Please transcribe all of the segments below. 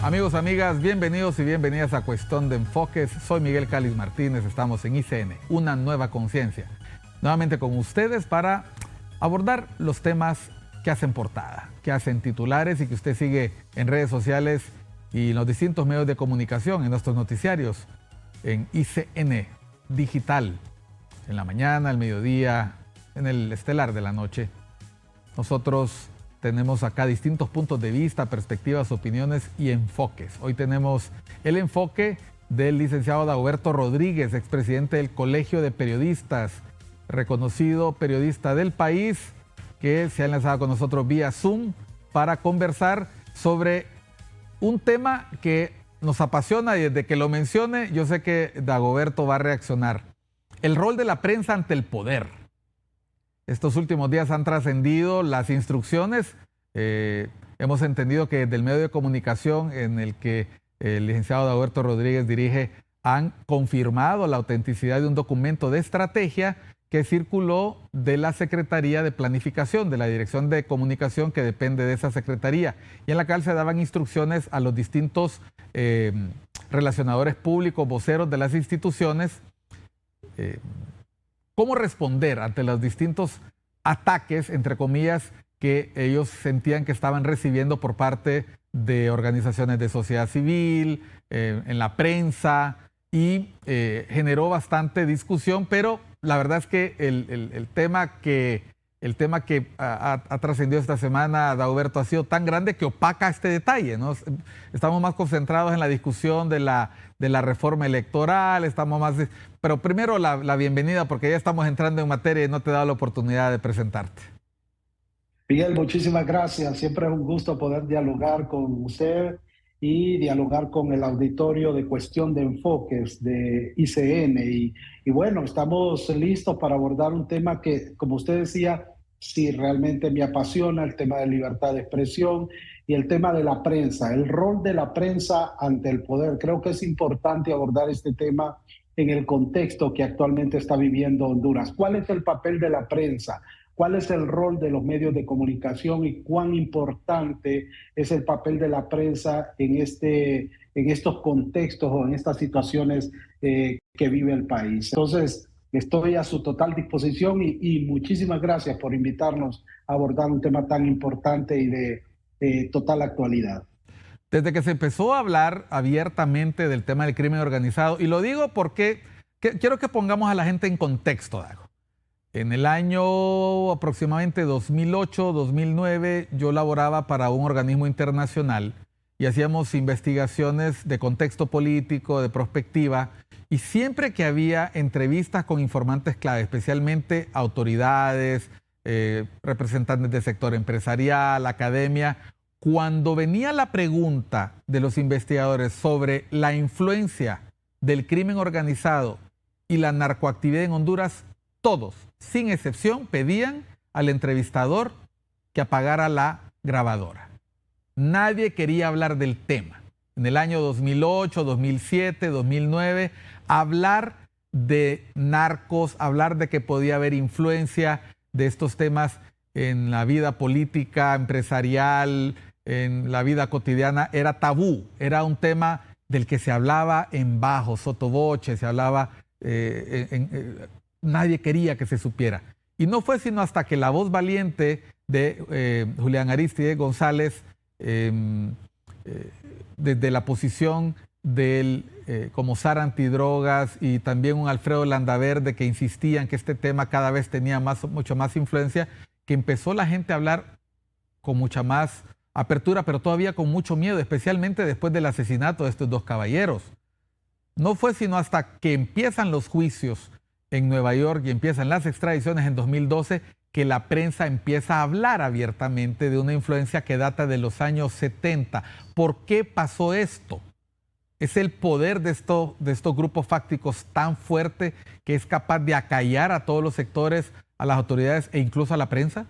Amigos, amigas, bienvenidos y bienvenidas a Cuestión de Enfoques. Soy Miguel Cáliz Martínez, estamos en ICN, una nueva conciencia. Nuevamente con ustedes para abordar los temas que hacen portada, que hacen titulares y que usted sigue en redes sociales y en los distintos medios de comunicación, en nuestros noticiarios, en ICN Digital, en la mañana, al mediodía, en el estelar de la noche. Nosotros tenemos acá distintos puntos de vista, perspectivas, opiniones y enfoques. Hoy tenemos el enfoque del licenciado Dagoberto Rodríguez, expresidente del Colegio de Periodistas, reconocido periodista del país, que se ha enlazado con nosotros vía Zoom para conversar sobre un tema que nos apasiona y desde que lo mencione yo sé que Dagoberto va a reaccionar. El rol de la prensa ante el poder. Estos últimos días han trascendido las instrucciones. Hemos entendido que desde el medio de comunicación en el que el licenciado Dagoberto Rodríguez dirige han confirmado la autenticidad de un documento de estrategia que circuló de la Secretaría de Planificación, de la Dirección de Comunicación que depende de esa Secretaría, y en la cual se daban instrucciones a los distintos relacionadores públicos, voceros de las instituciones, cómo responder ante los distintos ataques, entre comillas, que ellos sentían que estaban recibiendo por parte de organizaciones de sociedad civil, en la prensa, y generó bastante discusión, pero la verdad es que el tema que ha trascendido esta semana, Dagoberto, ha sido tan grande que opaca este detalle, ¿no? Estamos más concentrados en la discusión de la reforma electoral, pero primero la bienvenida, porque ya estamos entrando en materia y no te he dado la oportunidad de presentarte. Miguel, muchísimas gracias. Siempre es un gusto poder dialogar con usted y dialogar con el auditorio de Cuestión de Enfoques de ICN. Y bueno, estamos listos para abordar un tema que, como usted decía, sí realmente me apasiona, el tema de libertad de expresión y el tema de la prensa, el rol de la prensa ante el poder. Creo que es importante abordar este tema en el contexto que actualmente está viviendo Honduras. ¿Cuál es el papel de la prensa? ¿Cuál es el rol de los medios de comunicación y cuán importante es el papel de la prensa en estos contextos o en estas situaciones que vive el país? Entonces, estoy a su total disposición y muchísimas gracias por invitarnos a abordar un tema tan importante y de total actualidad. Desde que se empezó a hablar abiertamente del tema del crimen organizado, y lo digo porque quiero que pongamos a la gente en contexto, Dago. En el año aproximadamente 2008-2009 yo laboraba para un organismo internacional y hacíamos investigaciones de contexto político, de prospectiva, y siempre que había entrevistas con informantes clave, especialmente autoridades, representantes del sector empresarial, academia, cuando venía la pregunta de los investigadores sobre la influencia del crimen organizado y la narcoactividad en Honduras, todos, sin excepción, pedían al entrevistador que apagara la grabadora. Nadie quería hablar del tema. En el año 2008, 2007, 2009, hablar de narcos, hablar de que podía haber influencia de estos temas en la vida política, empresarial, en la vida cotidiana, era tabú. Era un tema del que se hablaba en bajo, sotoboche, se hablaba nadie quería que se supiera. Y no fue sino hasta que la voz valiente de Julián Aristide González, desde la posición del Comosar Antidrogas y también un Alfredo Landaverde que insistían que este tema cada vez tenía mucho más influencia, que empezó la gente a hablar con mucha más apertura, pero todavía con mucho miedo, especialmente después del asesinato de estos dos caballeros. No fue sino hasta que empiezan los juicios en Nueva York y empiezan las extradiciones en 2012 que la prensa empieza a hablar abiertamente de una influencia que data de los años 70. ¿Por qué pasó esto? ¿Es el poder de estos grupos fácticos tan fuerte que es capaz de acallar a todos los sectores, a las autoridades e incluso a la prensa?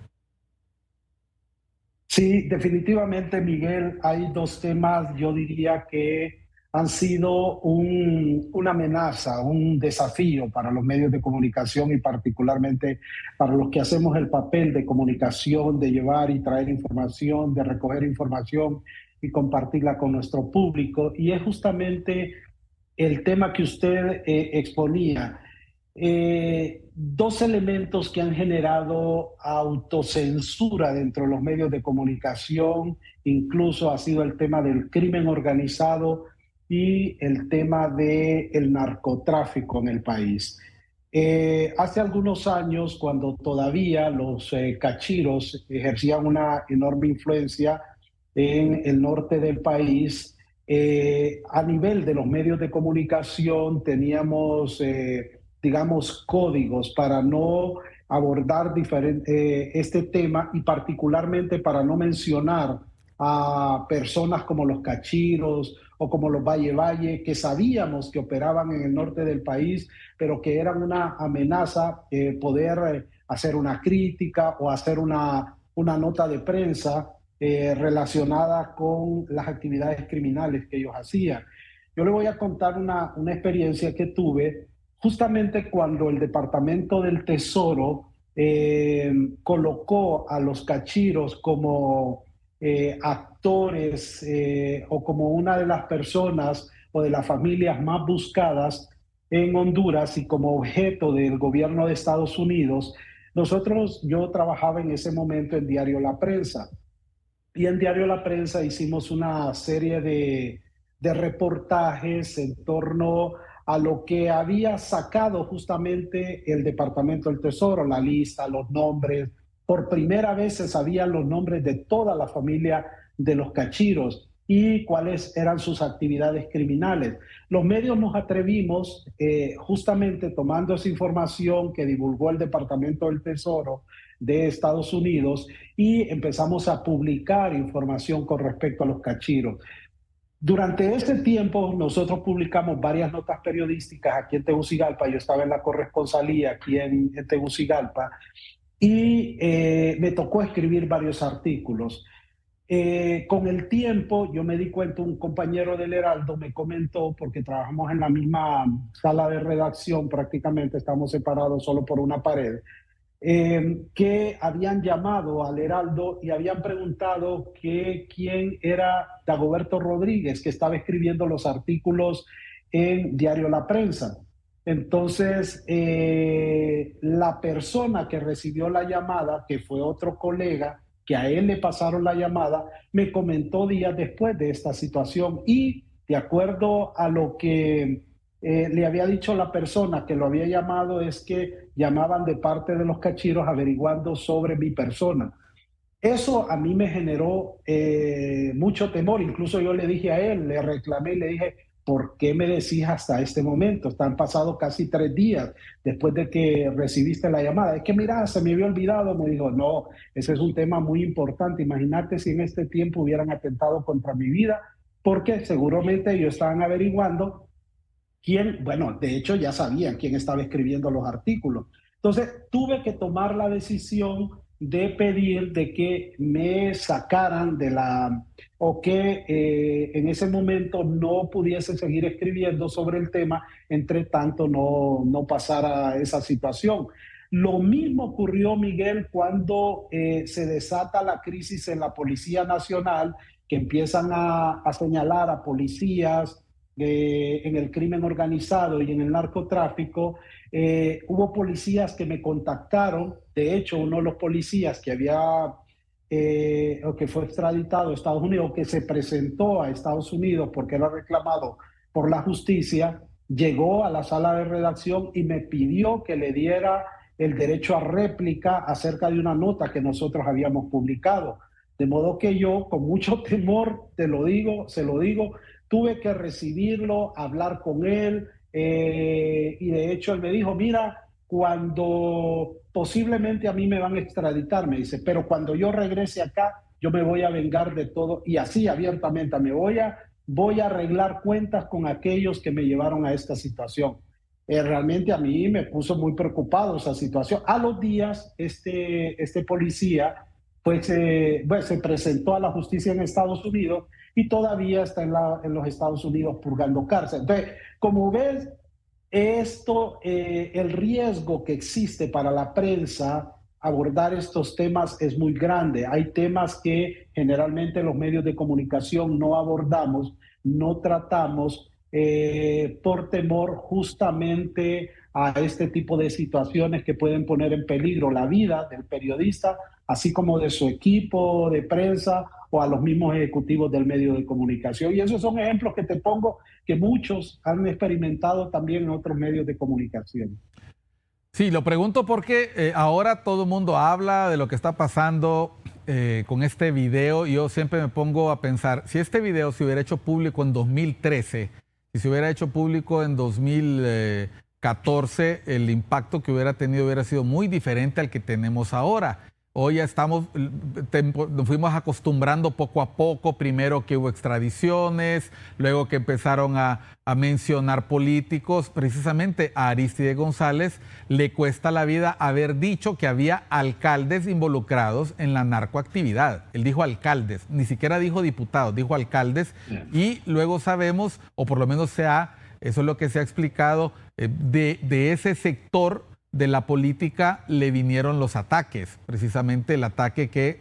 Sí, definitivamente, Miguel, hay dos temas, yo diría que han sido una amenaza, un desafío para los medios de comunicación y particularmente para los que hacemos el papel de comunicación, de llevar y traer información, de recoger información y compartirla con nuestro público. Y es justamente el tema que usted exponía. Dos elementos que han generado autocensura dentro de los medios de comunicación, incluso ha sido el tema del crimen organizado y el tema del narcotráfico en el país. Hace algunos años, cuando todavía los cachiros ejercían una enorme influencia en el norte del país, a nivel de los medios de comunicación teníamos, digamos, códigos para no abordar este tema y particularmente para no mencionar a personas como los cachiros o como los Valle Valle, que sabíamos que operaban en el norte del país, pero que eran una amenaza poder hacer una crítica o hacer una nota de prensa relacionada con las actividades criminales que ellos hacían. Yo le voy a contar una experiencia que tuve justamente cuando el Departamento del Tesoro colocó a los cachiros como actores o como una de las personas o de las familias más buscadas en Honduras y como objeto del gobierno de Estados Unidos. Yo trabajaba en ese momento en Diario La Prensa. Y en Diario La Prensa hicimos una serie de reportajes en torno a lo que había sacado justamente el Departamento del Tesoro, la lista, los nombres. Por primera vez se sabían los nombres de toda la familia de los cachiros y cuáles eran sus actividades criminales. Los medios nos atrevimos, justamente tomando esa información que divulgó el Departamento del Tesoro de Estados Unidos, y empezamos a publicar información con respecto a los cachiros. Durante este tiempo nosotros publicamos varias notas periodísticas aquí en Tegucigalpa. Yo estaba en la corresponsalía aquí en Tegucigalpa y me tocó escribir varios artículos. Con el tiempo yo me di cuenta, un compañero del Heraldo me comentó, porque trabajamos en la misma sala de redacción, prácticamente estamos separados solo por una pared, que habían llamado al Heraldo y habían preguntado que quién era Dagoberto Rodríguez, que estaba escribiendo los artículos en Diario La Prensa. Entonces, la persona que recibió la llamada, que fue otro colega, que a él le pasaron la llamada, me comentó días después de esta situación y de acuerdo a lo que le había dicho la persona que lo había llamado, es que llamaban de parte de los cachiros averiguando sobre mi persona. Eso a mí me generó mucho temor. Incluso yo le dije a él, le reclamé y le dije, ¿por qué me decís hasta este momento? Han pasado casi 3 días después de que recibiste la llamada. Es que mira, se me había olvidado. Me dijo, no, ese es un tema muy importante. Imagínate si en este tiempo hubieran atentado contra mi vida, porque seguramente ellos estaban averiguando quién, bueno, de hecho ya sabían quién estaba escribiendo los artículos. Entonces tuve que tomar la decisión de pedir de que me sacaran de o que en ese momento no pudiese seguir escribiendo sobre el tema, entre tanto no pasara esa situación. Lo mismo ocurrió, Miguel, cuando se desata la crisis en la Policía Nacional, que empiezan a señalar a policías en el crimen organizado y en el narcotráfico. Hubo policías que me contactaron. De hecho, uno de los policías que o que fue extraditado a Estados Unidos, que se presentó a Estados Unidos porque era reclamado por la justicia, llegó a la sala de redacción y me pidió que le diera el derecho a réplica acerca de una nota que nosotros habíamos publicado. De modo que yo, con mucho temor, se lo digo, tuve que recibirlo, hablar con él, y de hecho él me dijo, mira, cuando posiblemente a mí me van a extraditar, me dice, pero cuando yo regrese acá, yo me voy a vengar de todo, y así abiertamente, voy a arreglar cuentas con aquellos que me llevaron a esta situación. Realmente a mí me puso muy preocupado esa situación. A los días, este policía pues, se presentó a la justicia en Estados Unidos y todavía está en los Estados Unidos purgando cárcel. Entonces, como ves, el riesgo que existe para la prensa abordar estos temas es muy grande. Hay temas que generalmente los medios de comunicación no abordamos, no tratamos por temor justamente a este tipo de situaciones que pueden poner en peligro la vida del periodista, así como de su equipo de prensa o a los mismos ejecutivos del medio de comunicación. Y esos son ejemplos que te pongo que muchos han experimentado también en otros medios de comunicación. Sí, lo pregunto porque ahora todo el mundo habla de lo que está pasando con este video. Yo siempre me pongo a pensar, si este video se hubiera hecho público en 2013, si se hubiera hecho público en 2014, el impacto que hubiera tenido hubiera sido muy diferente al que tenemos ahora. Hoy ya nos fuimos acostumbrando poco a poco, primero que hubo extradiciones, luego que empezaron a mencionar políticos. Precisamente a Arístide González le cuesta la vida haber dicho que había alcaldes involucrados en la narcoactividad. Él dijo alcaldes, ni siquiera dijo diputados, dijo alcaldes. Y luego sabemos, o por lo menos eso es lo que se ha explicado, de ese sector de la política le vinieron los ataques, precisamente el ataque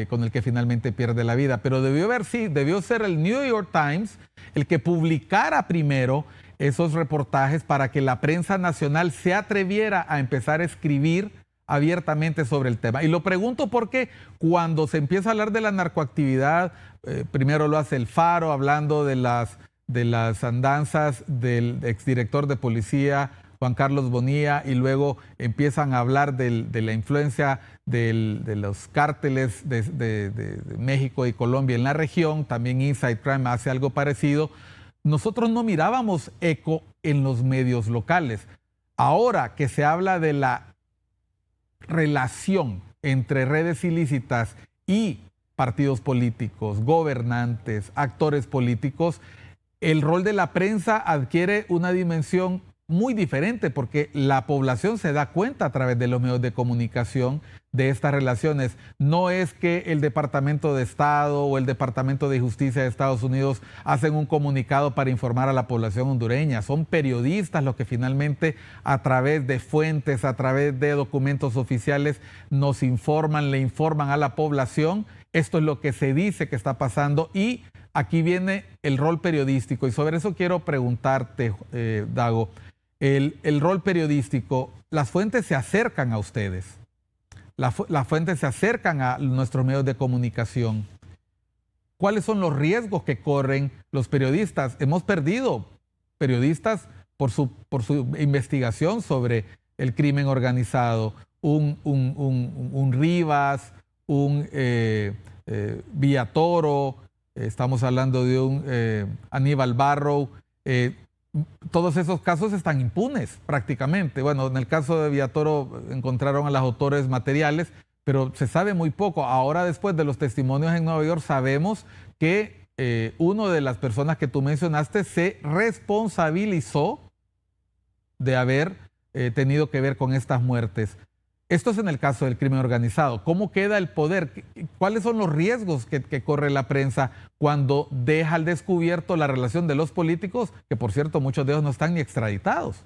con el que finalmente pierde la vida. Pero debió ser el New York Times el que publicara primero esos reportajes para que la prensa nacional se atreviera a empezar a escribir abiertamente sobre el tema. Y lo pregunto porque cuando se empieza a hablar de la narcoactividad, primero lo hace El Faro, hablando de las andanzas del exdirector de policía Juan Carlos Bonilla, y luego empiezan a hablar de la influencia de los cárteles de México y Colombia en la región. También Inside Crime hace algo parecido. Nosotros no mirábamos eco en los medios locales. Ahora que se habla de la relación entre redes ilícitas y partidos políticos, gobernantes, actores políticos, el rol de la prensa adquiere una dimensión muy diferente porque la población se da cuenta a través de los medios de comunicación de estas relaciones. No es que el Departamento de Estado o el Departamento de Justicia de Estados Unidos hacen un comunicado para informar a la población hondureña. Son periodistas los que finalmente a través de fuentes, a través de documentos oficiales nos informan, le informan a la población. Esto es lo que se dice que está pasando y aquí viene el rol periodístico y sobre eso quiero preguntarte, Dago. El rol periodístico, las fuentes se acercan a ustedes, las fuentes se acercan a nuestros medios de comunicación. ¿Cuáles son los riesgos que corren los periodistas? Hemos perdido periodistas por su investigación sobre el crimen organizado, un Rivas, un Villatoro, estamos hablando de un Aníbal Barrow. Todos esos casos están impunes prácticamente. Bueno, en el caso de Villatoro encontraron a los autores materiales, pero se sabe muy poco. Ahora, después de los testimonios en Nueva York, sabemos que una de las personas que tú mencionaste se responsabilizó de haber tenido que ver con estas muertes. Esto es en el caso del crimen organizado. ¿Cómo queda el poder? ¿Cuáles son los riesgos que corre la prensa cuando deja al descubierto la relación de los políticos, que por cierto muchos de ellos no están ni extraditados?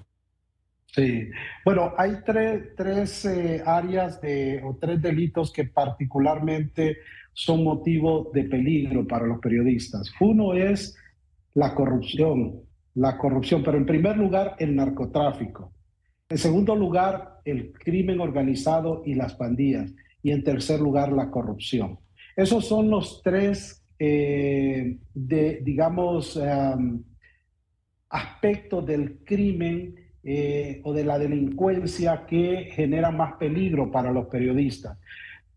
Sí, bueno, hay tres áreas o tres delitos que particularmente son motivo de peligro para los periodistas. Uno es la corrupción, pero en primer lugar el narcotráfico. En segundo lugar, el crimen organizado y las pandillas. Y en tercer lugar, la corrupción. Esos son los tres, aspectos del crimen o de la delincuencia que generan más peligro para los periodistas.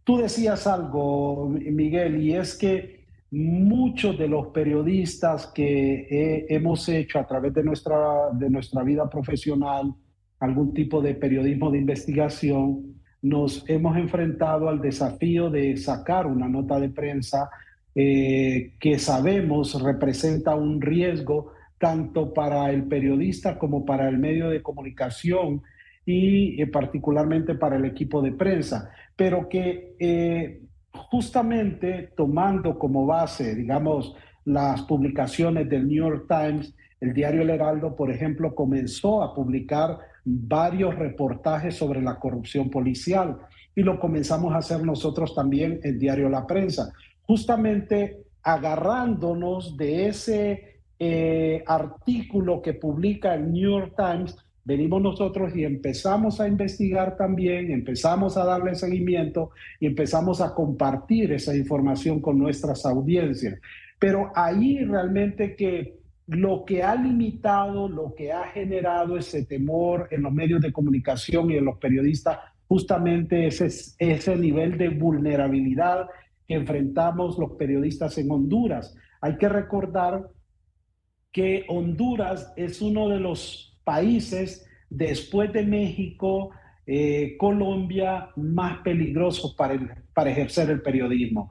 Tú decías algo, Miguel, y es que muchos de los periodistas que hemos hecho a través de nuestra vida profesional, algún tipo de periodismo de investigación, nos hemos enfrentado al desafío de sacar una nota de prensa que sabemos representa un riesgo tanto para el periodista como para el medio de comunicación y particularmente para el equipo de prensa, pero que justamente tomando como base, digamos, las publicaciones del New York Times, el diario El Heraldo, por ejemplo, comenzó a publicar varios reportajes sobre la corrupción policial y lo comenzamos a hacer nosotros también en Diario La Prensa, justamente agarrándonos de ese artículo que publica el New York Times. Venimos nosotros y empezamos a investigar también, empezamos a darle seguimiento y empezamos a compartir esa información con nuestras audiencias. Pero ahí realmente que lo que ha limitado, lo que ha generado ese temor en los medios de comunicación y en los periodistas, justamente ese nivel de vulnerabilidad que enfrentamos los periodistas en Honduras. Hay que recordar que Honduras es uno de los países, después de México, Colombia, más peligrosos para ejercer el periodismo.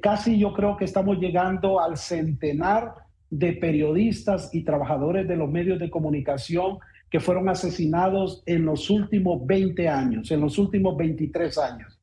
Casi yo creo que estamos llegando al centenar de periodistas y trabajadores de los medios de comunicación que fueron asesinados en los últimos 20 años, en los últimos 23 años.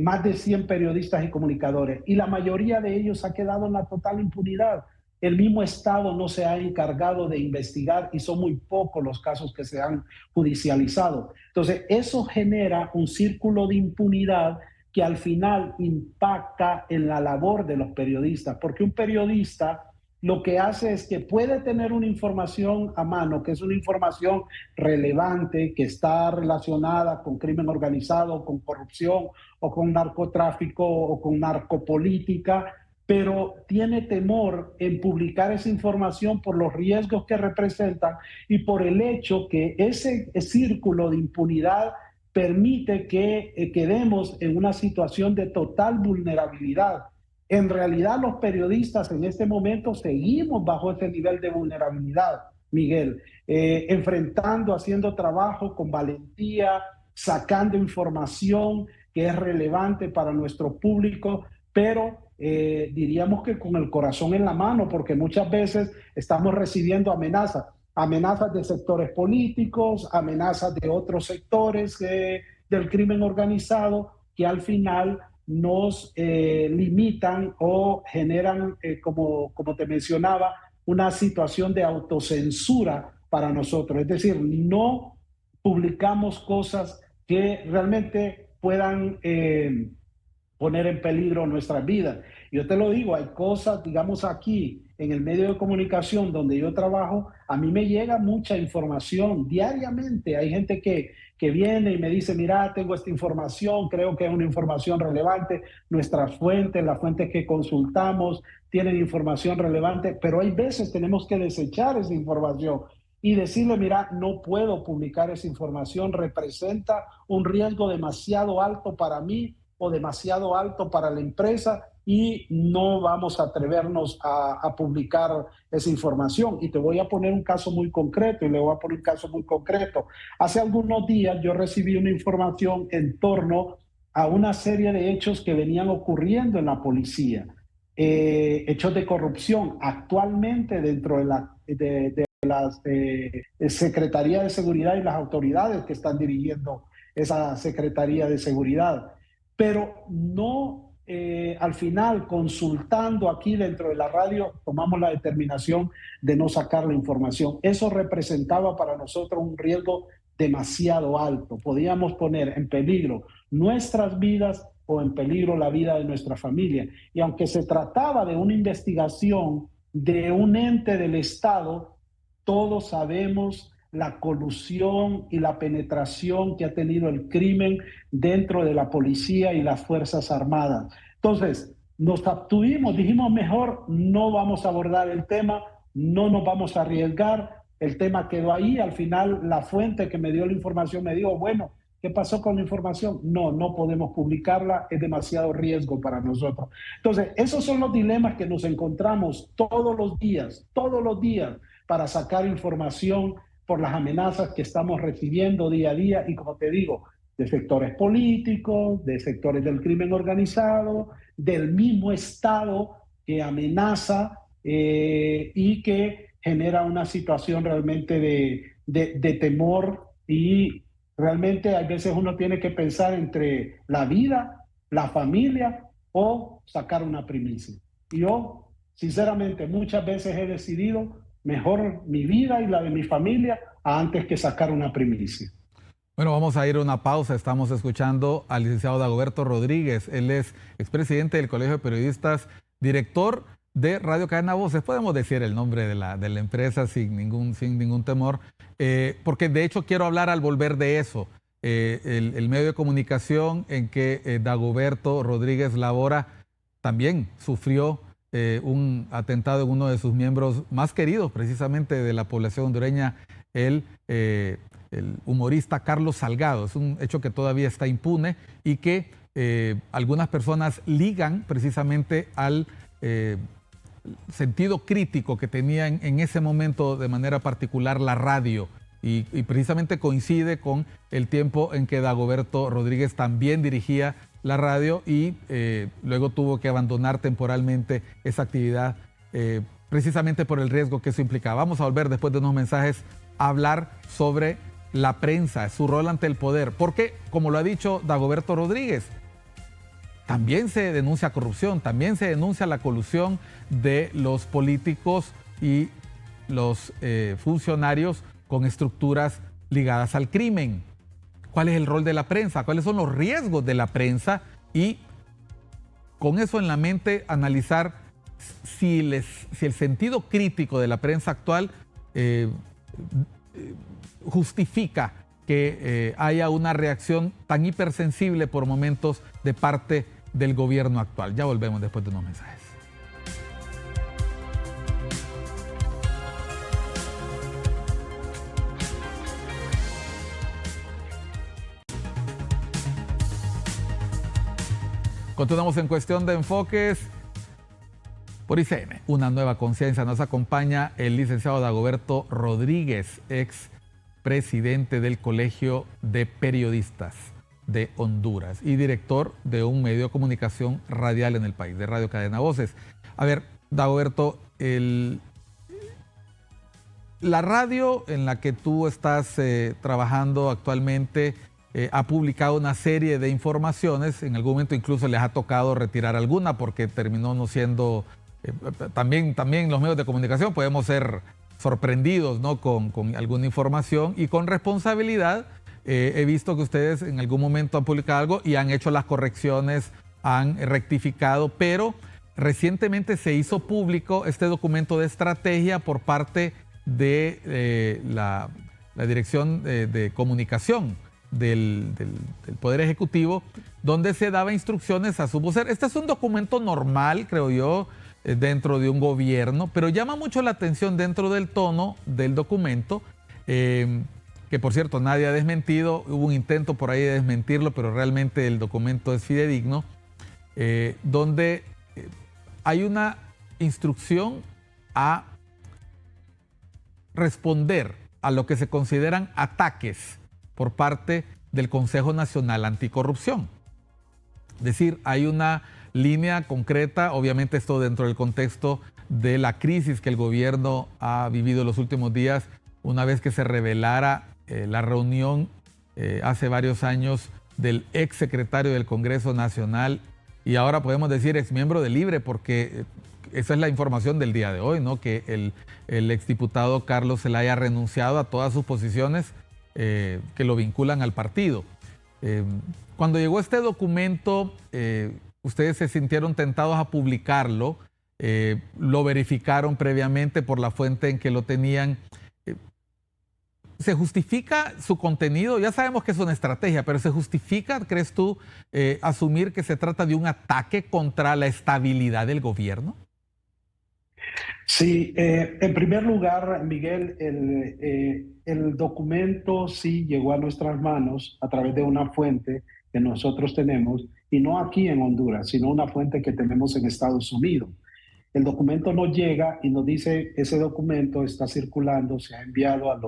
Más de 100 periodistas y comunicadores, y la mayoría de ellos ha quedado en la total impunidad. El mismo Estado no se ha encargado de investigar y son muy pocos los casos que se han judicializado. Entonces, eso genera un círculo de impunidad que al final impacta en la labor de los periodistas, porque un periodista lo que hace es que puede tener una información a mano, que es una información relevante, que está relacionada con crimen organizado, con corrupción o con narcotráfico o con narcopolítica, pero tiene temor en publicar esa información por los riesgos que representan y por el hecho que ese círculo de impunidad permite que quedemos en una situación de total vulnerabilidad. En realidad, los periodistas en este momento seguimos bajo ese nivel de vulnerabilidad, Miguel, enfrentando, haciendo trabajo con valentía, sacando información que es relevante para nuestro público, pero diríamos que con el corazón en la mano, porque muchas veces estamos recibiendo amenazas de sectores políticos, amenazas de otros sectores del crimen organizado, que al final nos limitan o generan, como te mencionaba, una situación de autocensura para nosotros. Es decir, no publicamos cosas que realmente puedan poner en peligro nuestras vidas. Yo te lo digo, hay cosas, digamos aquí, en el medio de comunicación donde yo trabajo, a mí me llega mucha información diariamente. Hay gente que viene y me dice, mira, tengo esta información, creo que es una información relevante. Nuestras fuentes, las fuentes que consultamos, tienen información relevante, pero hay veces tenemos que desechar esa información y decirle, mira, no puedo publicar esa información, representa un riesgo demasiado alto para mí o demasiado alto para la empresa y no vamos a atrevernos a publicar esa información. Y te voy a poner un caso muy concreto y le voy a poner un caso muy concreto. Hace algunos días yo recibí una información en torno a una serie de hechos que venían ocurriendo en la policía, hechos de corrupción actualmente dentro de las Secretaría de Seguridad y las autoridades que están dirigiendo esa Secretaría de Seguridad. Pero no, al final, consultando aquí dentro de la radio, tomamos la determinación de no sacar la información. Eso representaba para nosotros un riesgo demasiado alto. Podíamos poner en peligro nuestras vidas o en peligro la vida de nuestra familia. Y aunque se trataba de una investigación de un ente del Estado, todos sabemos la colusión y la penetración que ha tenido el crimen dentro de la policía y las Fuerzas Armadas. Entonces, nos abstuvimos, dijimos mejor no vamos a abordar el tema, no nos vamos a arriesgar, el tema quedó ahí. Al final la fuente que me dio la información me dijo, bueno, ¿qué pasó con la información? No podemos publicarla, es demasiado riesgo para nosotros. Entonces, esos son los dilemas que nos encontramos todos los días para sacar información por las amenazas que estamos recibiendo día a día y, como te digo, de sectores políticos, de sectores del crimen organizado, del mismo Estado que amenaza y que genera una situación realmente de temor, y realmente a veces uno tiene que pensar entre la vida, la familia o sacar una primicia. Y yo, sinceramente, muchas veces he decidido mejor mi vida y la de mi familia antes que sacar una primicia. Bueno, vamos a ir a una pausa. Estamos escuchando al licenciado Dagoberto Rodríguez. Él es expresidente del Colegio de Periodistas, director de Radio Cadena Voces. Podemos decir el nombre de la empresa sin ningún temor, porque de hecho quiero hablar al volver de eso. El medio de comunicación en que Dagoberto Rodríguez labora también sufrió un atentado en uno de sus miembros más queridos, precisamente de la población hondureña, el humorista Carlos Salgado. Es un hecho que todavía está impune y que algunas personas ligan precisamente al sentido crítico que tenía en ese momento de manera particular la radio. Y precisamente coincide con el tiempo en que Dagoberto Rodríguez también dirigía la radio y luego tuvo que abandonar temporalmente esa actividad precisamente por el riesgo que eso implicaba. Vamos a volver después de unos mensajes a hablar sobre la prensa, su rol ante el poder, porque como lo ha dicho Dagoberto Rodríguez, también se denuncia corrupción, también se denuncia la colusión de los políticos y los funcionarios con estructuras ligadas al crimen. ¿Cuál es el rol de la prensa? ¿Cuáles son los riesgos de la prensa? Y con eso en la mente analizar si el sentido crítico de la prensa actual justifica que haya una reacción tan hipersensible por momentos de parte del gobierno actual. Ya volvemos después de unos mensajes. Continuamos en Cuestión de Enfoques por ICN. Una nueva conciencia. Nos acompaña el licenciado Dagoberto Rodríguez, ex presidente del Colegio de Periodistas de Honduras y director de un medio de comunicación radial en el país, de Radio Cadena Voces. A ver, Dagoberto, la radio en la que tú estás trabajando actualmente ha publicado una serie de informaciones. En algún momento incluso les ha tocado retirar alguna porque terminó no siendo... También los medios de comunicación podemos ser sorprendidos, ¿no?, con alguna información y con responsabilidad. He visto que ustedes en algún momento han publicado algo y han hecho las correcciones, han rectificado, pero recientemente se hizo público este documento de estrategia por parte de la Dirección de Comunicación del Poder Ejecutivo, donde se daba instrucciones a su vocero. Este es un documento normal, creo yo, dentro de un gobierno, pero llama mucho la atención dentro del tono del documento, que por cierto nadie ha desmentido. Hubo un intento por ahí de desmentirlo, pero realmente el documento es fidedigno, donde hay una instrucción a responder a lo que se consideran ataques por parte del Consejo Nacional Anticorrupción. Es decir, hay una línea concreta, obviamente esto dentro del contexto de la crisis que el gobierno ha vivido los últimos días, una vez que se revelara la reunión hace varios años del ex secretario del Congreso Nacional y ahora podemos decir ex miembro de Libre, porque esa es la información del día de hoy, ¿no?, que el exdiputado Carlos Zelaya ha renunciado a todas sus posiciones que lo vinculan al partido. Cuando llegó este documento, ustedes se sintieron tentados a publicarlo, lo verificaron previamente por la fuente en que lo tenían. ¿Se justifica su contenido? Ya sabemos que es una estrategia, pero ¿se justifica, crees tú, asumir que se trata de un ataque contra la estabilidad del gobierno? Sí, en primer lugar, Miguel, el documento sí llegó a nuestras manos a través de una fuente que nosotros tenemos, y no aquí en Honduras, sino una fuente que tenemos en Estados Unidos. El documento nos llega y nos dice: ese documento está circulando, se ha enviado a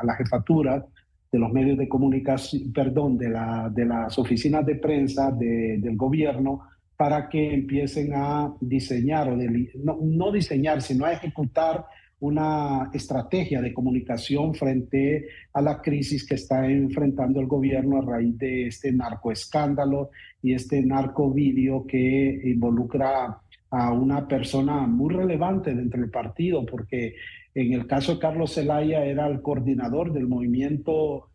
la jefatura de los medios de comunicación, perdón, de las oficinas de prensa del gobierno, para que empiecen a diseñar, no diseñar, sino a ejecutar una estrategia de comunicación frente a la crisis que está enfrentando el gobierno a raíz de este narcoescándalo y este narcovideo que involucra a una persona muy relevante dentro del partido, porque en el caso de Carlos Zelaya era el coordinador del movimiento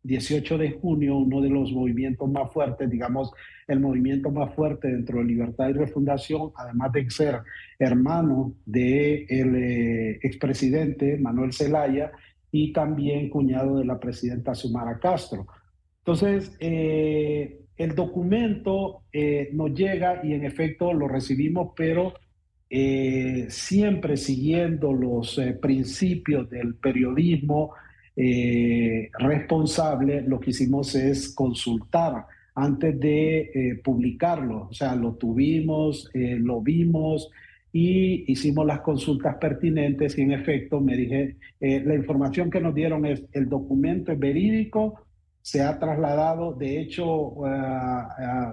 18 de junio, uno de los movimientos más fuertes, digamos, el movimiento más fuerte dentro de Libertad y Refundación, además de ser hermano del expresidente Manuel Zelaya y también cuñado de la presidenta Xiomara Castro. Entonces, el documento nos llega y en efecto lo recibimos, pero siempre siguiendo los principios del periodismo responsable, lo que hicimos es consultar antes de publicarlo. O sea, lo tuvimos, lo vimos y hicimos las consultas pertinentes y en efecto me dije, la información que nos dieron es el documento es verídico, se ha trasladado, de hecho,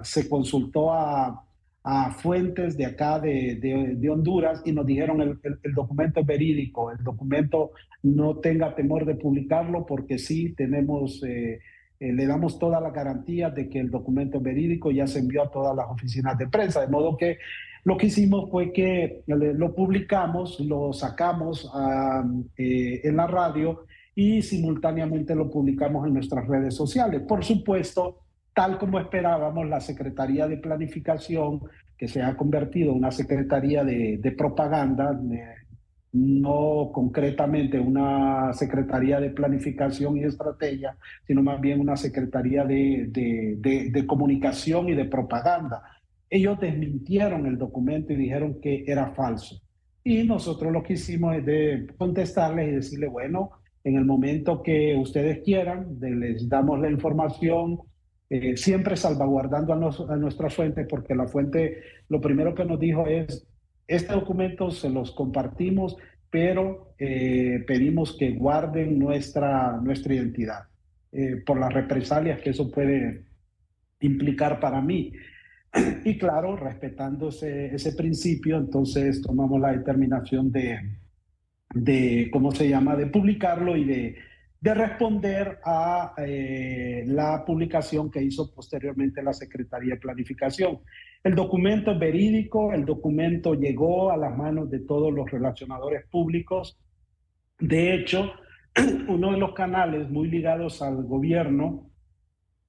se consultó a fuentes de acá de Honduras y nos dijeron el documento es verídico, el documento no tenga temor de publicarlo porque sí tenemos, le damos todas las garantías de que el documento es verídico, ya se envió a todas las oficinas de prensa, de modo que lo que hicimos fue que lo publicamos, lo sacamos en la radio y simultáneamente lo publicamos en nuestras redes sociales. Por supuesto, tal como esperábamos, la Secretaría de Planificación, que se ha convertido en una Secretaría de propaganda, no concretamente una Secretaría de Planificación y Estrategia, sino más bien una Secretaría de Comunicación y de Propaganda. Ellos desmintieron el documento y dijeron que era falso. Y nosotros lo que hicimos es de contestarles y decirle, bueno, en el momento que ustedes quieran, les damos la información, siempre salvaguardando a nuestra fuente, porque la fuente lo primero que nos dijo es, este documento se los compartimos, pero pedimos que guarden nuestra identidad por las represalias que eso puede implicar para mí. Y claro, respetando ese principio, entonces tomamos la determinación ¿cómo se llama?, de publicarlo y de responder a la publicación que hizo posteriormente la Secretaría de Planificación. El documento es verídico, el documento llegó a las manos de todos los relacionadores públicos. De hecho, uno de los canales muy ligados al gobierno,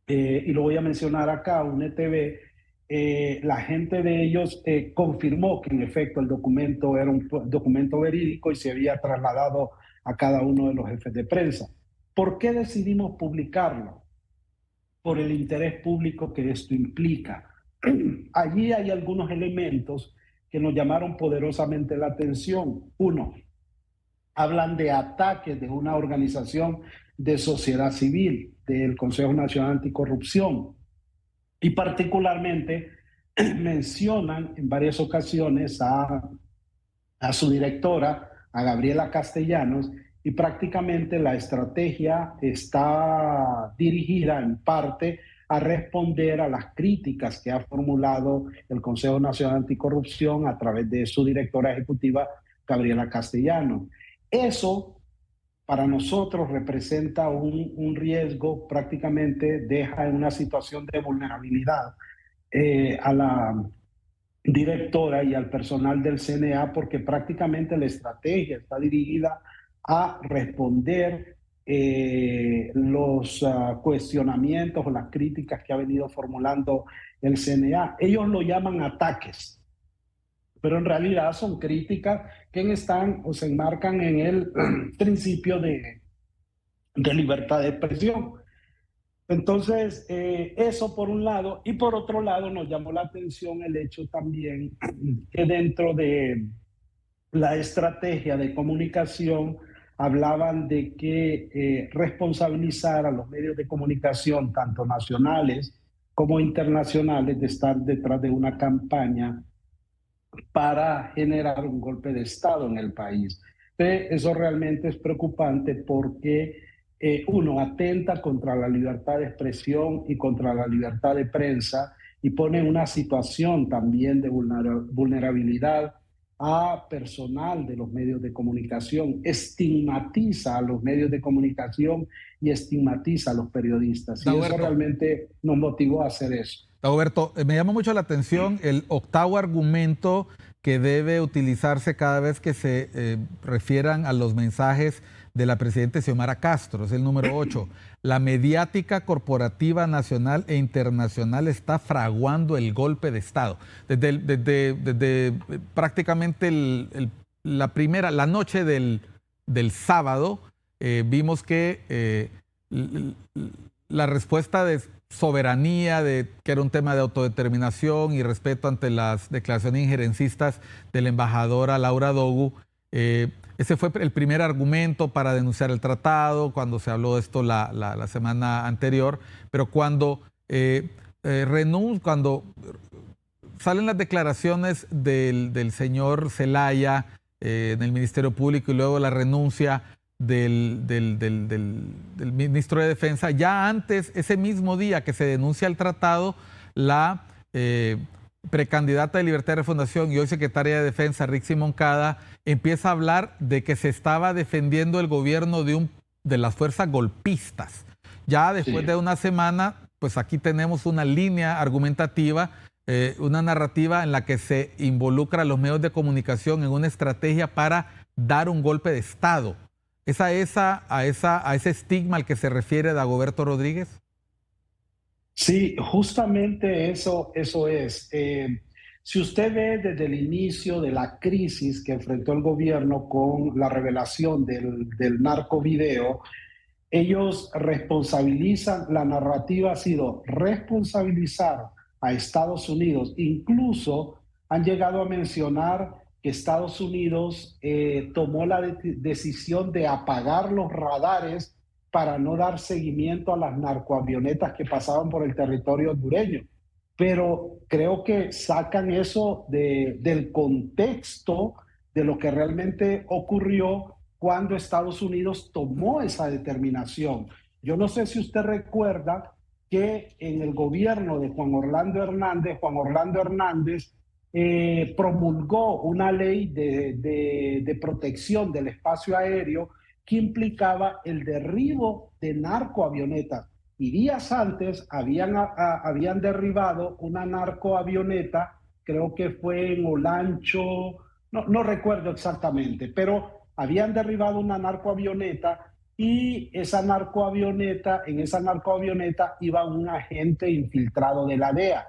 y lo voy a mencionar acá, UNETV, la gente de ellos confirmó que en efecto el documento era un documento verídico y se había trasladado a cada uno de los jefes de prensa. ¿Por qué decidimos publicarlo? Por el interés público que esto implica. Allí hay algunos elementos que nos llamaron poderosamente la atención. Uno, hablan de ataques de una organización de sociedad civil, del Consejo Nacional Anticorrupción, y particularmente mencionan en varias ocasiones a su directora, a Gabriela Castellanos, y prácticamente la estrategia está dirigida en parte a responder a las críticas que ha formulado el Consejo Nacional Anticorrupción a través de su directora ejecutiva, Gabriela Castellanos. Eso para nosotros representa un riesgo, prácticamente deja en una situación de vulnerabilidad a la directora y al personal del CNA, porque prácticamente la estrategia está dirigida a responder los cuestionamientos o las críticas que ha venido formulando el CNA. Ellos lo llaman ataques, pero en realidad son críticas que están o se enmarcan en el principio de libertad de expresión. Entonces, eso por un lado, y por otro lado nos llamó la atención el hecho también que dentro de la estrategia de comunicación hablaban de que responsabilizar a los medios de comunicación, tanto nacionales como internacionales, de estar detrás de una campaña para generar un golpe de Estado en el país. Eso realmente es preocupante porque uno atenta contra la libertad de expresión y contra la libertad de prensa y pone en una situación también de vulnerabilidad a personal de los medios de comunicación, estigmatiza a los medios de comunicación y estigmatiza a los periodistas. Y eso realmente nos motivó a hacer eso. Dagoberto, me llama mucho la atención el octavo argumento que debe utilizarse cada vez que se refieran a los mensajes de la presidenta Xiomara Castro. Es el número 8. La mediática corporativa nacional e internacional está fraguando el golpe de Estado. Desde prácticamente la noche del sábado, vimos que la respuesta de soberanía, que era un tema de autodeterminación y respeto ante las declaraciones injerencistas de la embajadora Laura Dogu. Ese fue el primer argumento para denunciar el tratado, cuando se habló de esto la semana anterior, pero cuando salen las declaraciones del señor Zelaya en el Ministerio Público y luego la renuncia del ministro de Defensa, ya antes, ese mismo día que se denuncia el tratado, la precandidata de Libertad y Refundación y hoy secretaria de Defensa, Rixi Moncada, empieza a hablar de que se estaba defendiendo el gobierno de las fuerzas golpistas. Ya después de una semana, pues aquí tenemos una línea argumentativa, una narrativa en la que se involucra a los medios de comunicación en una estrategia para dar un golpe de Estado. ¿Es a ese estigma al que se refiere Dagoberto Rodríguez? Sí, justamente eso es. Si usted ve desde el inicio de la crisis que enfrentó el gobierno con la revelación del narcovideo, ellos responsabilizan, la narrativa ha sido responsabilizar a Estados Unidos. Incluso han llegado a mencionar que Estados Unidos tomó la decisión de apagar los radares para no dar seguimiento a las narcoavionetas que pasaban por el territorio hondureño. Pero creo que sacan eso del contexto de lo que realmente ocurrió cuando Estados Unidos tomó esa determinación. Yo no sé si usted recuerda que en el gobierno de Juan Orlando Hernández promulgó una ley de protección del espacio aéreo que implicaba el derribo de narcoavionetas. Y días antes habían derribado una narcoavioneta, creo que fue en Olancho, no recuerdo exactamente, pero habían derribado una narcoavioneta y en esa narcoavioneta iba un agente infiltrado de la DEA.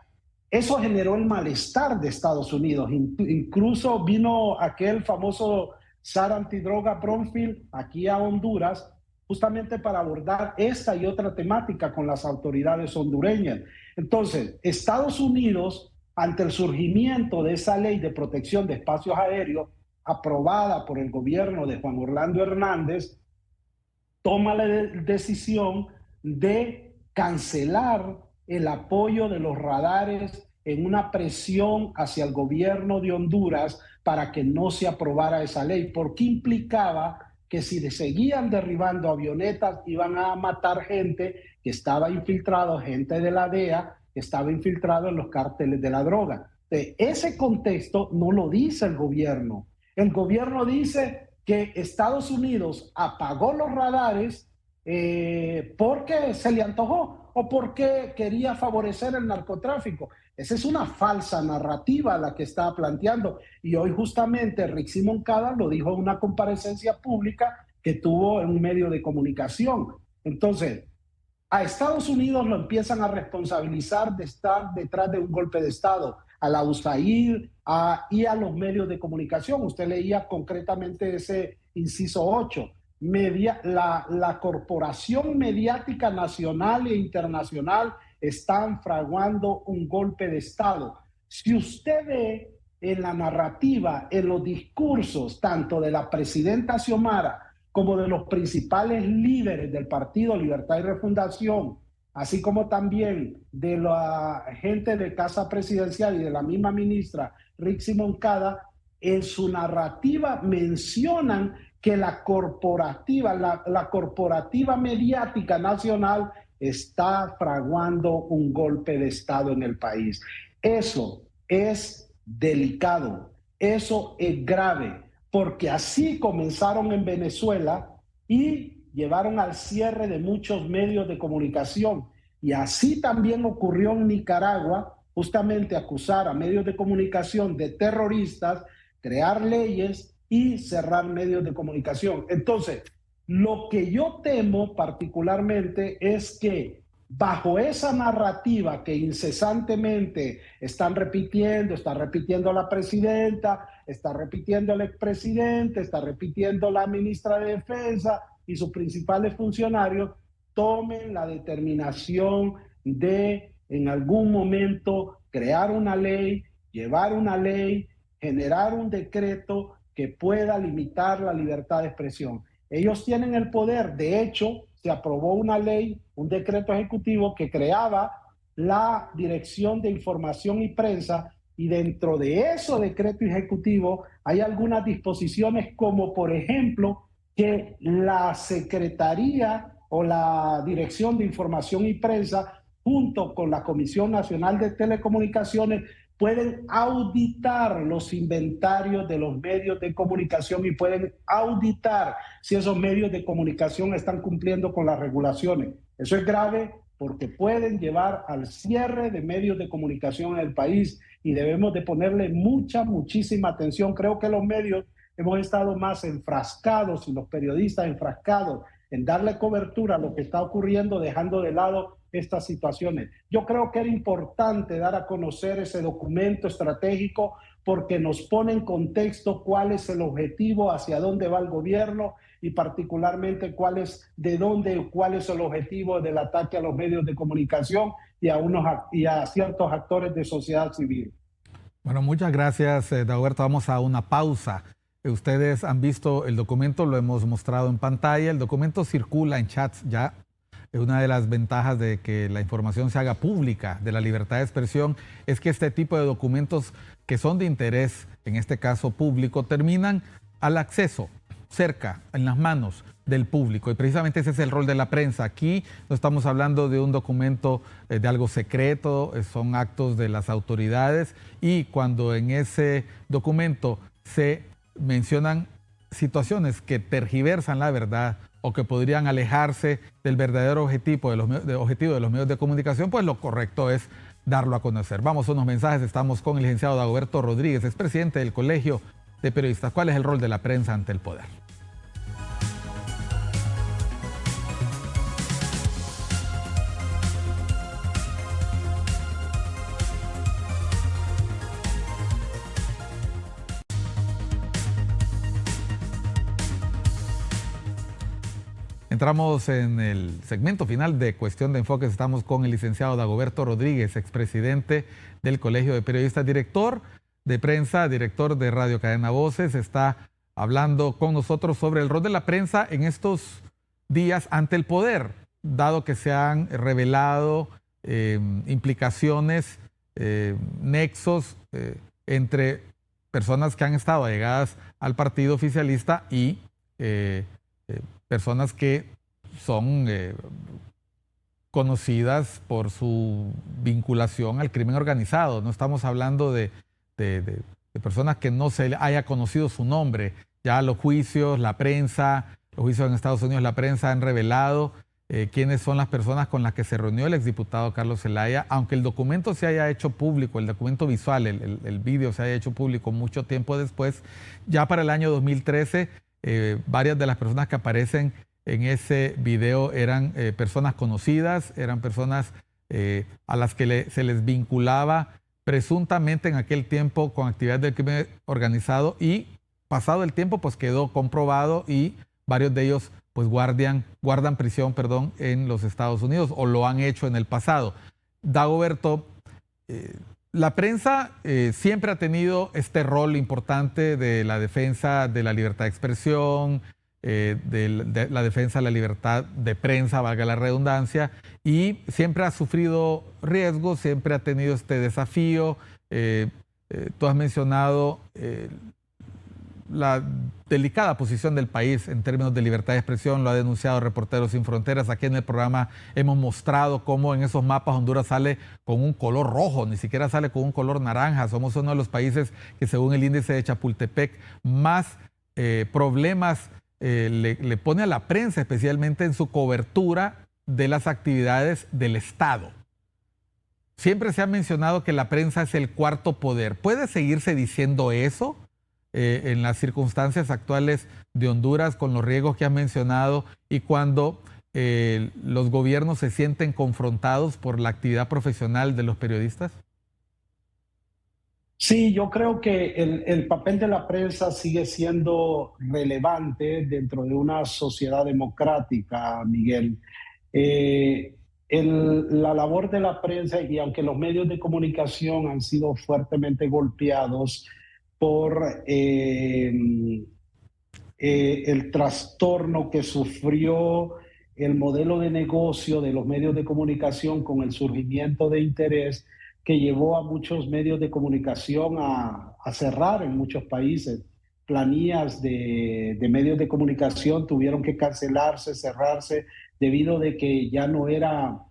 Eso generó el malestar de Estados Unidos. Incluso vino aquel famoso SAR antidroga Bromfield aquí a Honduras, justamente para abordar esta y otra temática con las autoridades hondureñas. Entonces, Estados Unidos, ante el surgimiento de esa ley de protección de espacios aéreos, aprobada por el gobierno de Juan Orlando Hernández, toma la decisión de cancelar el apoyo de los radares en una presión hacia el gobierno de Honduras para que no se aprobara esa ley, porque implicaba que si seguían derribando avionetas iban a matar gente que estaba infiltrado, gente de la DEA que estaba infiltrado en los cárteles de la droga. Ese contexto no lo dice el gobierno. El gobierno dice que Estados Unidos apagó los radares porque se le antojó o porque quería favorecer el narcotráfico. Esa es una falsa narrativa la que está planteando. Y hoy justamente Rixi Moncada lo dijo en una comparecencia pública que tuvo en un medio de comunicación. Entonces, a Estados Unidos lo empiezan a responsabilizar de estar detrás de un golpe de Estado, a la USAID y a los medios de comunicación. Usted leía concretamente ese inciso 8. La corporación mediática nacional e internacional están fraguando un golpe de Estado. Si usted ve en la narrativa, en los discursos, tanto de la presidenta Xiomara como de los principales líderes del Partido Libertad y Refundación, así como también de la gente de Casa Presidencial y de la misma ministra Rixi Moncada, en su narrativa mencionan que la corporativa mediática nacional está fraguando un golpe de Estado en el país. Eso es delicado. Eso es grave, porque así comenzaron en Venezuela y llevaron al cierre de muchos medios de comunicación. Y así también ocurrió en Nicaragua, justamente acusar a medios de comunicación de terroristas, crear leyes y cerrar medios de comunicación. Entonces, lo que yo temo particularmente es que bajo esa narrativa que incesantemente está repitiendo la presidenta, está repitiendo el expresidente, está repitiendo la ministra de Defensa y sus principales funcionarios, tomen la determinación de en algún momento crear una ley, llevar una ley, generar un decreto que pueda limitar la libertad de expresión. Ellos tienen el poder. De hecho, se aprobó una ley, un decreto ejecutivo que creaba la Dirección de Información y Prensa, y dentro de ese decreto ejecutivo hay algunas disposiciones como, por ejemplo, que la Secretaría o la Dirección de Información y Prensa, junto con la Comisión Nacional de Telecomunicaciones, pueden auditar los inventarios de los medios de comunicación y pueden auditar si esos medios de comunicación están cumpliendo con las regulaciones. Eso es grave porque pueden llevar al cierre de medios de comunicación en el país y debemos de ponerle muchísima atención. Creo que los medios hemos estado más enfrascados y los periodistas enfrascados en darle cobertura a lo que está ocurriendo, dejando de lado estas situaciones. Yo creo que era importante dar a conocer ese documento estratégico porque nos pone en contexto cuál es el objetivo, hacia dónde va el gobierno y particularmente cuál es el objetivo del ataque a los medios de comunicación y a ciertos actores de sociedad civil. Bueno, muchas gracias, Dagoberto. Vamos a una pausa. Ustedes han visto el documento, lo hemos mostrado en pantalla. El documento circula en chats ya. Una de las ventajas de que la información se haga pública, de la libertad de expresión, es que este tipo de documentos que son de interés, en este caso público, terminan al acceso, cerca, en las manos del público. Y precisamente ese es el rol de la prensa. Aquí no estamos hablando de un documento de algo secreto, son actos de las autoridades, y cuando en ese documento se mencionan situaciones que tergiversan la verdad o que podrían alejarse del verdadero objetivo de los medios de comunicación, pues lo correcto es darlo a conocer. Vamos a unos mensajes. Estamos con el licenciado Dagoberto Rodríguez, expresidente del Colegio de Periodistas. ¿Cuál es el rol de la prensa ante el poder? Entramos en el segmento final de Cuestión de Enfoques. Estamos con el licenciado Dagoberto Rodríguez, expresidente del Colegio de Periodistas, director de prensa, director de Radio Cadena Voces. Está hablando con nosotros sobre el rol de la prensa en estos días ante el poder, dado que se han revelado implicaciones, nexos entre personas que han estado allegadas al partido oficialista y personas que son conocidas por su vinculación al crimen organizado. No estamos hablando de personas que no se haya conocido su nombre. Ya los juicios, la prensa, los juicios en Estados Unidos, la prensa han revelado quiénes son las personas con las que se reunió el exdiputado Carlos Zelaya, aunque el documento se haya hecho público, el documento visual, el vídeo se haya hecho público mucho tiempo después. Ya para el año 2013, varias de las personas que aparecen en ese video eran personas conocidas, eran personas a las que se les vinculaba presuntamente en aquel tiempo con actividades del crimen organizado, y pasado el tiempo pues quedó comprobado y varios de ellos pues guardan prisión, en los Estados Unidos, o lo han hecho en el pasado. Dagoberto, la prensa siempre ha tenido este rol importante de la defensa de la libertad de expresión, de la defensa de la libertad de prensa, valga la redundancia, y siempre ha sufrido riesgos, siempre ha tenido este desafío. Tú has mencionado la delicada posición del país en términos de libertad de expresión. Lo ha denunciado Reporteros Sin Fronteras. Aquí en el programa hemos mostrado cómo en esos mapas Honduras sale con un color rojo, ni siquiera sale con un color naranja. Somos uno de los países que, según el índice de Chapultepec, más problemas le pone a la prensa, especialmente en su cobertura de las actividades del Estado. Siempre se ha mencionado que la prensa es el cuarto poder. ¿Puede seguirse diciendo eso en las circunstancias actuales de Honduras, con los riesgos que has mencionado, y cuando los gobiernos se sienten confrontados por la actividad profesional de los periodistas? Sí, yo creo que el papel de la prensa sigue siendo relevante dentro de una sociedad democrática, Miguel. Eh, la labor de la prensa, y aunque los medios de comunicación han sido fuertemente golpeados por el trastorno que sufrió el modelo de negocio de los medios de comunicación con el surgimiento de interés, que llevó a muchos medios de comunicación a cerrar en muchos países. Planillas de medios de comunicación tuvieron que cancelarse, cerrarse, debido de que ya no era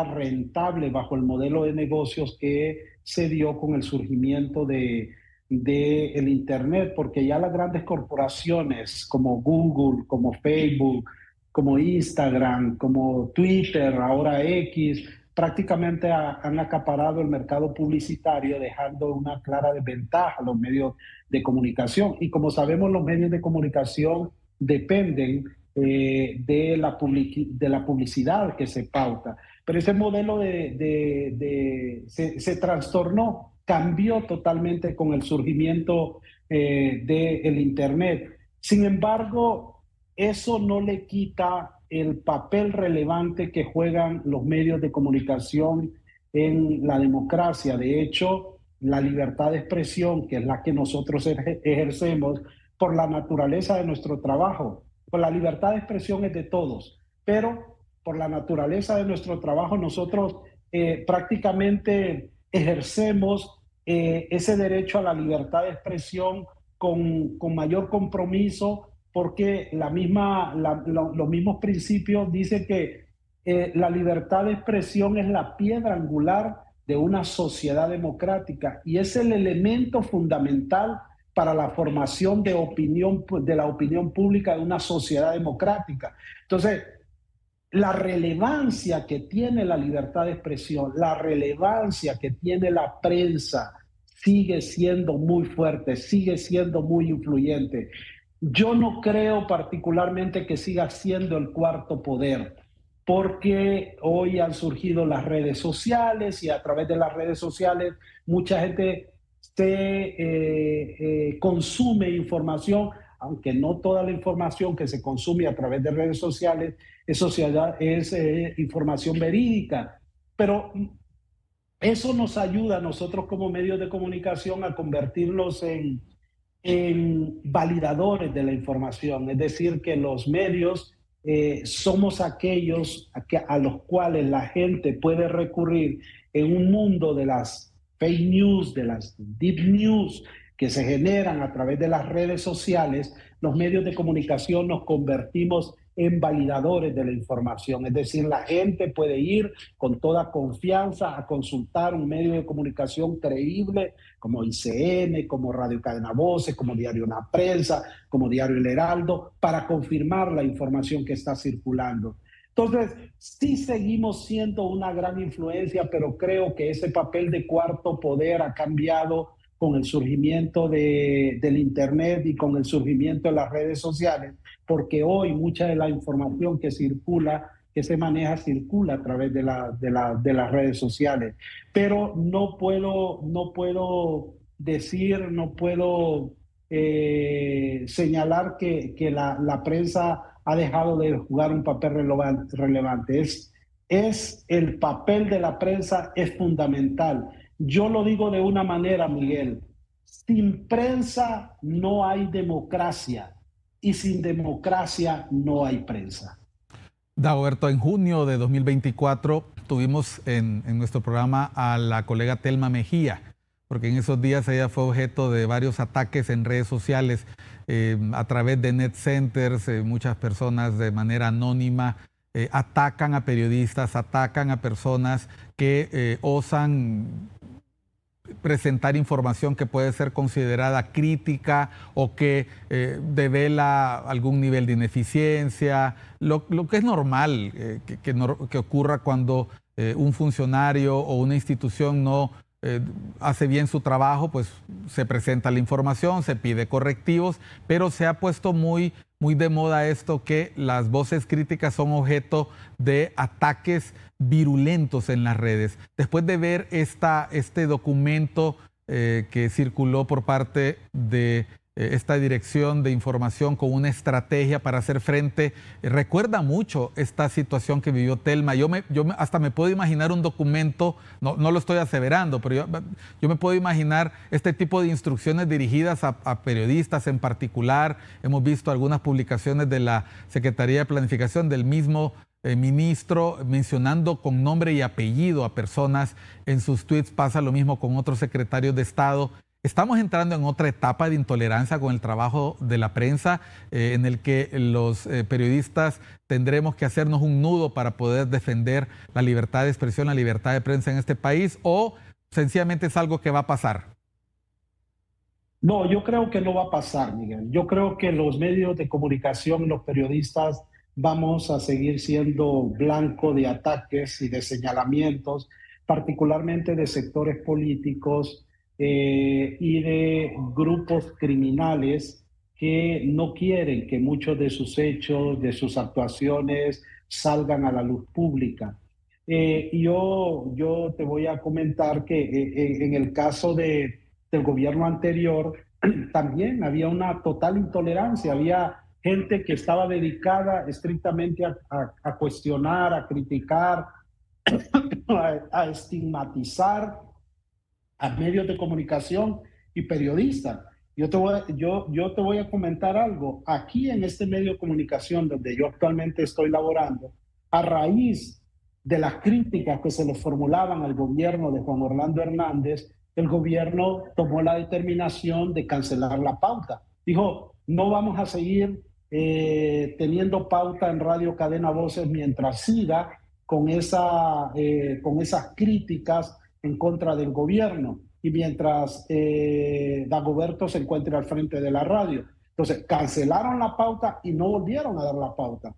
rentable bajo el modelo de negocios que se dio con el surgimiento de el Internet, porque ya las grandes corporaciones como Google, como Facebook, como Instagram, como Twitter, ahora X, prácticamente han acaparado el mercado publicitario, dejando una clara desventaja a los medios de comunicación. Y como sabemos, los medios de comunicación dependen de la publicidad que se pauta. Pero ese modelo se trastornó, cambió totalmente con el surgimiento del Internet. Sin embargo, eso no le quita el papel relevante que juegan los medios de comunicación en la democracia. De hecho, la libertad de expresión, que es la que nosotros ejercemos por la naturaleza de nuestro trabajo, pues la libertad de expresión es de todos, pero por la naturaleza de nuestro trabajo nosotros prácticamente ejercemos ese derecho a la libertad de expresión con mayor compromiso, porque los mismos principios dicen que la libertad de expresión es la piedra angular de una sociedad democrática y es el elemento fundamental para la formación de la opinión pública de una sociedad democrática. Entonces, la relevancia que tiene la libertad de expresión, la relevancia que tiene la prensa, sigue siendo muy fuerte, sigue siendo muy influyente. Yo no creo particularmente que siga siendo el cuarto poder, porque hoy han surgido las redes sociales y a través de las redes sociales mucha gente consume información, aunque no toda la información que se consume a través de redes sociales es información verídica, pero eso nos ayuda a nosotros como medios de comunicación a convertirlos en validadores de la información, es decir, que los medios somos aquellos a los cuales la gente puede recurrir en un mundo de las fake news, de las deep news que se generan a través de las redes sociales. Los medios de comunicación nos convertimos en validadores de la información, es decir, la gente puede ir con toda confianza a consultar un medio de comunicación creíble como ICN, como Radio Cadena Voces, como Diario La Prensa, como Diario El Heraldo, para confirmar la información que está circulando. Entonces, sí seguimos siendo una gran influencia, pero creo que ese papel de cuarto poder ha cambiado con el surgimiento del Internet y con el surgimiento de las redes sociales, porque hoy mucha de la información que circula, que se maneja, circula a través de las redes sociales. Pero no puedo decir, no puedo señalar que la prensa ha dejado de jugar un papel relevante. Es el papel de la prensa es fundamental. Yo lo digo de una manera, Miguel: sin prensa no hay democracia y sin democracia no hay prensa. Dagoberto, en junio de 2024 tuvimos en nuestro programa a la colega Telma Mejía, porque en esos días ella fue objeto de varios ataques en redes sociales a través de net centers. Muchas personas de manera anónima atacan a periodistas, atacan a personas que osan presentar información que puede ser considerada crítica o que devela algún nivel de ineficiencia, lo que es normal que ocurra cuando un funcionario o una institución no hace bien su trabajo. Pues se presenta la información, se pide correctivos, pero se ha puesto muy de moda esto, que las voces críticas son objeto de ataques virulentos en las redes. Después de ver este documento que circuló por parte de esta dirección de información con una estrategia para hacer frente, recuerda mucho esta situación que vivió Telma. Yo hasta me puedo imaginar un documento, no lo estoy aseverando, pero yo me puedo imaginar este tipo de instrucciones dirigidas a periodistas en particular. Hemos visto algunas publicaciones de la Secretaría de Planificación del mismo ministro mencionando con nombre y apellido a personas en sus tweets. Pasa lo mismo con otros secretarios de Estado. Estamos entrando en otra etapa de intolerancia con el trabajo de la prensa, en el que los periodistas tendremos que hacernos un nudo para poder defender la libertad de expresión, la libertad de prensa en este país, o sencillamente es algo que va a pasar. No, yo creo que no va a pasar, Miguel. Yo creo que los medios de comunicación, los periodistas, vamos a seguir siendo blanco de ataques y de señalamientos, particularmente de sectores políticos y de grupos criminales que no quieren que muchos de sus hechos, de sus actuaciones salgan a la luz pública. Yo te voy a comentar que en el caso del gobierno anterior también había una total intolerancia, había gente que estaba dedicada estrictamente a cuestionar, a criticar, a estigmatizar a medios de comunicación y periodistas. Yo te voy a comentar algo. Aquí en este medio de comunicación donde yo actualmente estoy laborando, a raíz de las críticas que se le formulaban al gobierno de Juan Orlando Hernández, el gobierno tomó la determinación de cancelar la pauta. Dijo, no vamos a seguir teniendo pauta en Radio Cadena Voces mientras siga con esas críticas en contra del gobierno y mientras Dagoberto se encuentre al frente de la radio. Entonces, cancelaron la pauta y no volvieron a dar la pauta.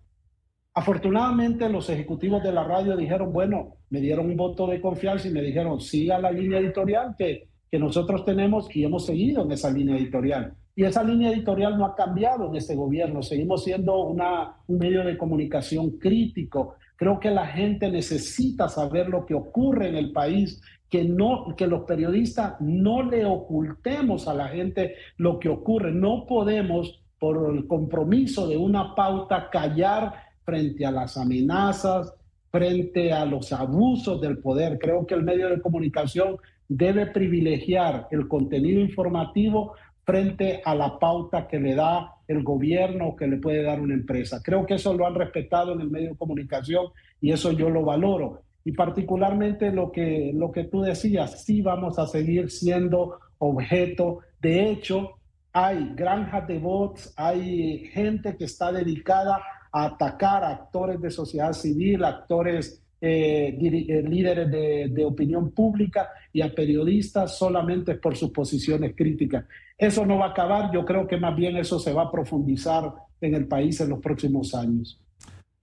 Afortunadamente, los ejecutivos de la radio dijeron, bueno, me dieron un voto de confianza y me dijeron, siga la línea editorial que nosotros tenemos, y hemos seguido en esa línea editorial. Y esa línea editorial no ha cambiado en este gobierno. Seguimos siendo un medio de comunicación crítico. Creo que la gente necesita saber lo que ocurre en el país, que los periodistas no le ocultemos a la gente lo que ocurre. No podemos, por el compromiso de una pauta, callar frente a las amenazas, frente a los abusos del poder. Creo que el medio de comunicación debe privilegiar el contenido informativo frente a la pauta que le da el gobierno o que le puede dar una empresa. Creo que eso lo han respetado en el medio de comunicación y eso yo lo valoro. Y particularmente lo que tú decías, sí vamos a seguir siendo objeto. De hecho, hay granjas de bots, hay gente que está dedicada a atacar a actores de sociedad civil, actores líderes de opinión pública y a periodistas solamente por sus posiciones críticas. Eso no va a acabar. Yo creo que más bien eso se va a profundizar en el país en los próximos años.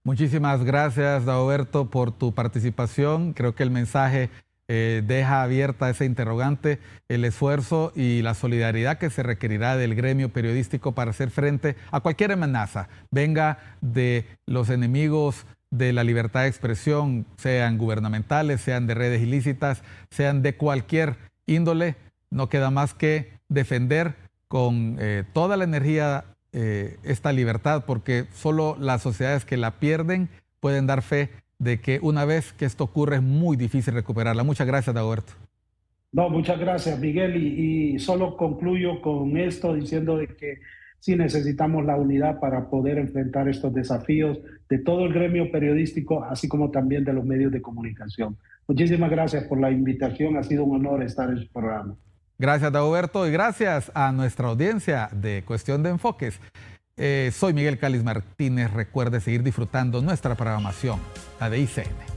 Muchísimas gracias, Dagoberto, por tu participación. Creo que el mensaje deja abierta esa interrogante, el esfuerzo y la solidaridad que se requerirá del gremio periodístico para hacer frente a cualquier amenaza, venga de los enemigos de la libertad de expresión, sean gubernamentales, sean de redes ilícitas, sean de cualquier índole. No queda más que defender con toda la energía esta libertad, porque solo las sociedades que la pierden pueden dar fe de que una vez que esto ocurre es muy difícil recuperarla. Muchas gracias, Dagoberto. No, muchas gracias, Miguel. Y solo concluyo con esto diciendo de que sí necesitamos la unidad para poder enfrentar estos desafíos de todo el gremio periodístico, así como también de los medios de comunicación. Muchísimas gracias por la invitación. Ha sido un honor estar en su programa. Gracias, Dagoberto, y gracias a nuestra audiencia de Cuestión de Enfoques. Soy Miguel Calis Martínez. Recuerde seguir disfrutando nuestra programación, la de ICN.